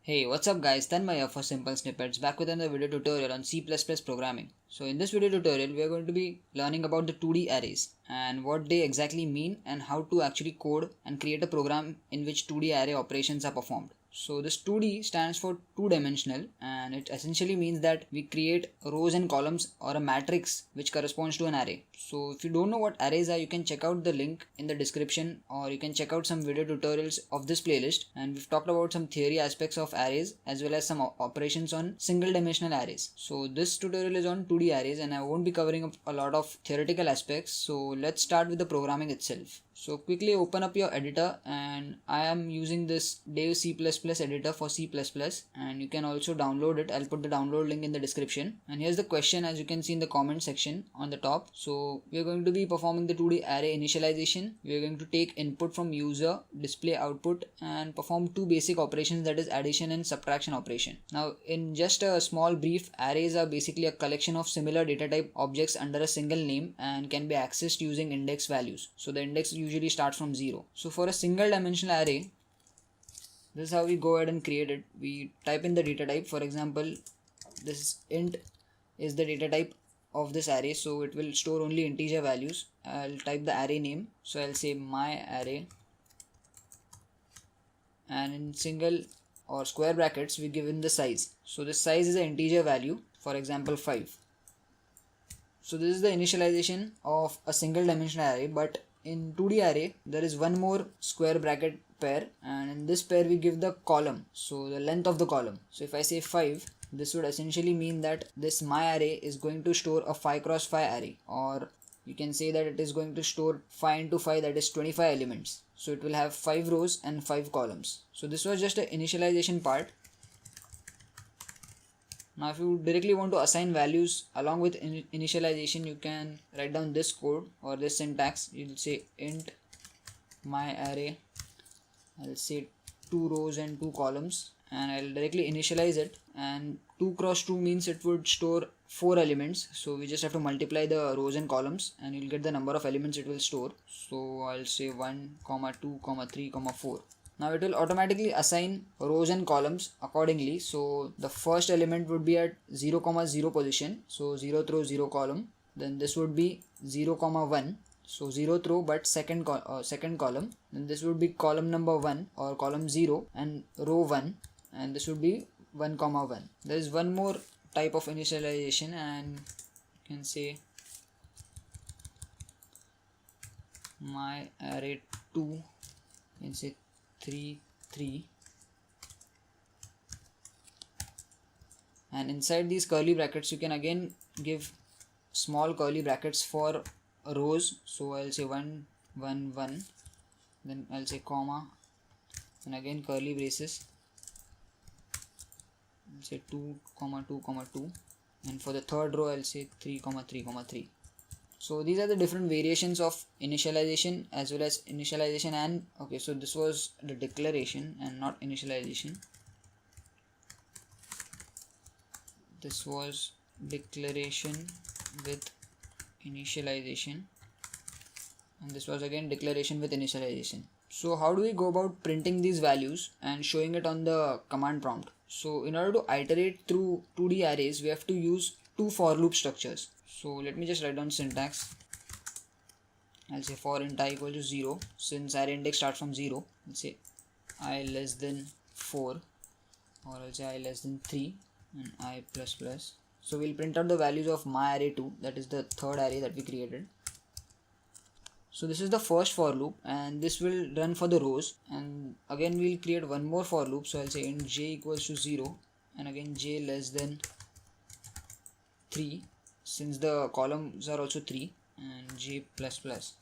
Hey, what's up guys, Tanmay here for Simple Snippets, back with another video tutorial on C++ programming. So in this video tutorial, we are going to be learning about the 2D arrays and what they exactly mean and how to actually code and create a program in which 2D array operations are performed. So this 2D stands for two-dimensional, and it essentially means that we create rows and columns or a matrix which corresponds to an array. So if you don't know what arrays are, you can check out the link in the description, or you can check out some video tutorials of this playlist, and we've talked about some theory aspects of arrays as well as some operations on single dimensional arrays. So this tutorial is on 2D arrays and I won't be covering up a lot of theoretical aspects. So let's start with the programming itself. So quickly open up your editor, and I am using this Dev C++ editor for C++, and you can also download it. I'll put the download link in the description. And here's the question, as you can see in the comment section on the top. So we are going to be performing the 2D array initialization. We are going to take input from user, display output, and perform two basic operations, that is addition and subtraction operation. Now in just a small brief, arrays are basically a collection of similar data type objects under a single name and can be accessed using index values. So the index usually starts from 0. So for a single dimensional array, this is how we go ahead and create it. We type in the data type. For example, this int is the data type of this array, so it will store only integer values. I'll type the array name, so I'll say my array, and in single or square brackets we give in the size. So this size is an integer value, for example 5. So this is the initialization of a single dimensional array, but in 2D array there is one more square bracket pair, and in this pair we give the column, so the length of the column. So if I say 5, this would essentially mean that this my array is going to store a 5 cross 5 array, or you can say that it is going to store 5 into 5, that is 25 elements. So it will have 5 rows and 5 columns. So this was just an initialization part. Now if you directly want to assign values along with initialization, you can write down this code or this syntax. You'll say int my array, I'll say 2 rows and 2 columns, and I'll directly initialize it, and 2 cross 2 means it would store 4 elements. So we just have to multiply the rows and columns and you'll get the number of elements it will store. So I'll say 1, 2, 3, 4. Now it will automatically assign rows and columns accordingly. So the first element would be at 0, 0 position, so 0th row 0 column. Then this would be 0, 1, so 0th row but second column. Then this would be column number 1 or column 0 and row 1, and this would be 1, 1. There is one more type of initialization, and you can say my array 2, you can say 3, 3, and inside these curly brackets you can again give small curly brackets for rows. So I'll say 1, 1, 1, then I'll say comma, and again curly braces, I'll say 2, 2, 2, and for the third row I'll say 3, 3, 3. So these are the different variations of initialization as well as initialization. And okay, so this was the declaration and not initialization. This was declaration with initialization, and this was again declaration with initialization. So how do we go about printing these values and showing it on the command prompt? So in order to iterate through 2D arrays, we have to use two for loop structures. So let me just write down syntax. I'll say for int I equal to 0, since array index starts from 0. I'll say I less than 4, or I'll say I less than 3, and I plus plus. So we'll print out the values of my array 2, that is the third array that we created. So this is the first for loop, and this will run for the rows, and again we'll create one more for loop. So I'll say int j equals to 0, and again j less than 3, since the columns are also 3, and j plus plus.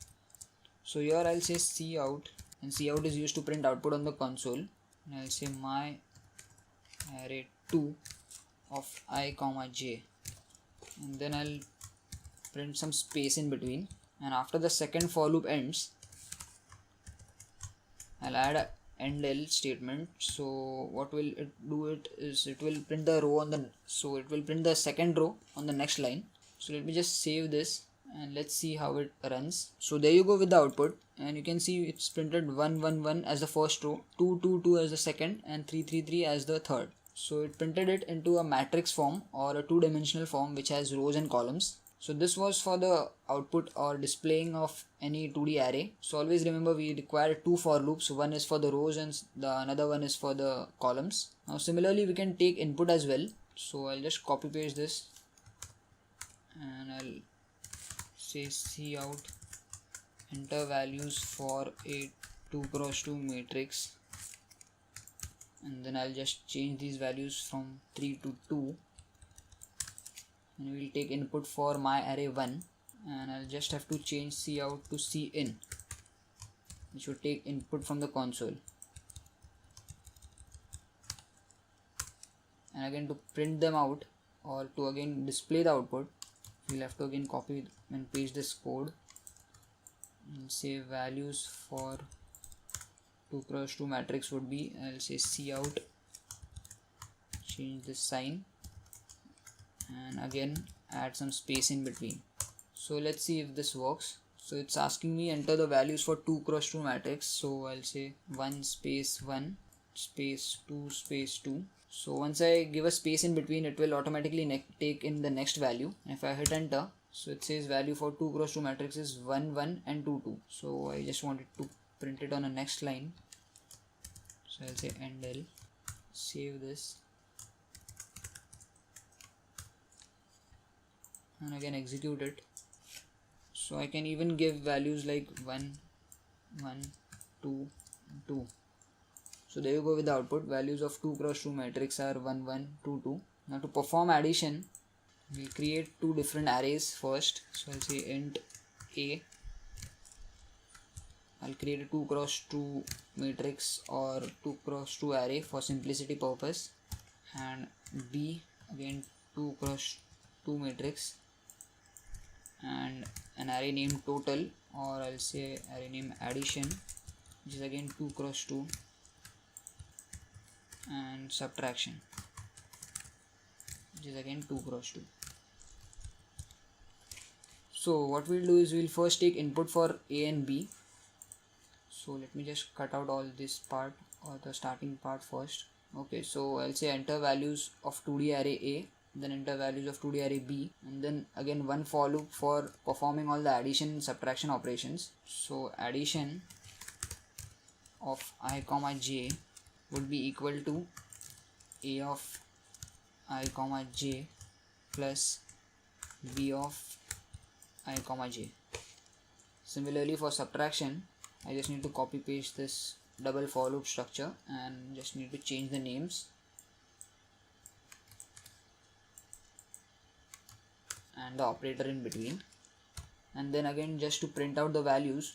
So here I'll say cout, and cout is used to print output on the console, and I'll say my array 2 of I comma j, and then I'll print some space in between, and after the second for loop ends I'll add a endl statement. So what will it do, it will print the row on the, so it will print the second row on the next line. So let me just save this and let's see how it runs. So there you go with the output, and you can see it's printed 111 as the first row, 222 as the second, and 333 as the third. So it printed it into a matrix form or a two-dimensional form which has rows and columns. So this was for the output or displaying of any 2D array. So always remember we require two for loops. One is for the rows and the another one is for the columns. Now similarly we can take input as well. So I'll just copy paste this and I'll say cout enter values for a 2x2 matrix, and then I'll just change these values from 3 to 2, and we'll take input for my array 1, and I'll just have to change cout to cin, which will take input from the console. And again, to print them out or to again display the output, we'll have to again copy and paste this code and say values for 2x2 matrix would be, I'll say cout, change this sign, and again add some space in between. So let's see if this works. So it's asking me enter the values for 2x2 matrix. So I'll say 1 space 1 space 2 space 2. So once I give a space in between, it will automatically take in the next value. If I hit enter, so it says value for 2x2 matrix is 1 1 and 2 2. So I just wanted to print it on a next line. So I'll say endl, save this, and again execute it. So I can even give values like 1 1 2 2. So there you go with the output. Values of 2x2 matrix are 1 1 2 2. Now to perform addition, we'll create two different arrays first. So I'll say int a, I'll create a 2x2 matrix or 2x2 array for simplicity purpose, and b, again 2x2 matrix, and an array named total, or I'll say array name addition, which is again 2x2, and subtraction, which is again 2x2. So what we'll do is we'll first take input for a and b. So let me just cut out all this part or the starting part first. Okay, so I'll say enter values of 2D array A, then enter values of 2D array B, and then again one for loop for performing all the addition and subtraction operations. So addition of I comma j would be equal to a of I comma j plus b of I comma j. Similarly for subtraction, I just need to copy paste this double for loop structure and just need to change the names and the operator in between, and then again just to print out the values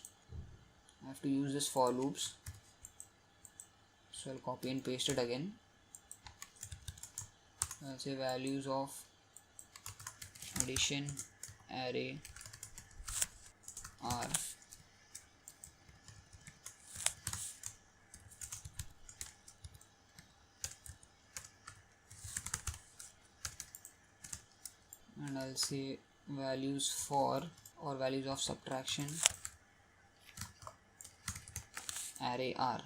I have to use this for loops. So I'll copy and paste it again. I'll say values of addition array are and I'll say values for or values of subtraction array r,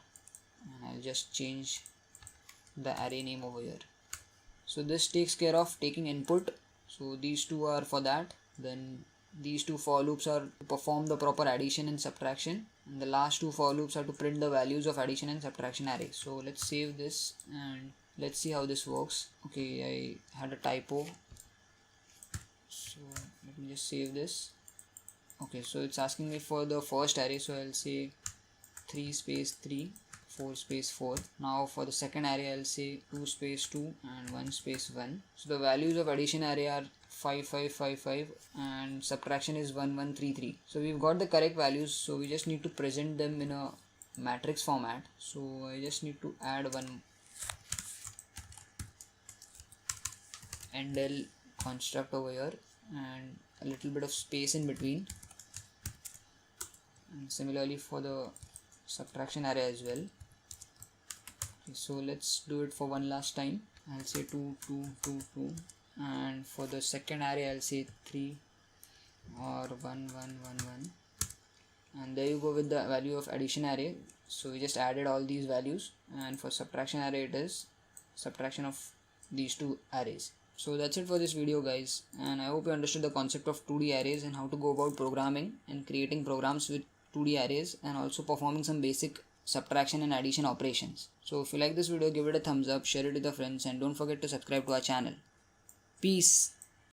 and I'll just change the array name over here. So this takes care of taking input. So these two are for that, then these two for loops are to perform the proper addition and subtraction, and the last two for loops are to print the values of addition and subtraction array. So let's save this and let's see how this works. Okay, I had a typo, so let me just save this. Okay, so it's asking me for the first array, so I'll say 3 space 3 4 space 4. Now for the second array I'll say 2 space 2 and 1 space 1. So the values of addition array are 5 5 5 5 and subtraction is 1 1 3 3. So we've got the correct values, so we just need to present them in a matrix format. So I just need to add one endl construct over here and a little bit of space in between, and similarly for the subtraction array as well. Okay, so let's do it for one last time. I'll say 2 2 2 2, and for the second array I'll say 3 or 1 1 1 1, and there you go with the value of addition array. So we just added all these values, and for subtraction array it is subtraction of these two arrays. So that's it for this video, guys, and I hope you understood the concept of 2D arrays and how to go about programming and creating programs with 2D arrays and also performing some basic subtraction and addition operations. So if you like this video, give it a thumbs up, share it with your friends, and don't forget to subscribe to our channel. Peace.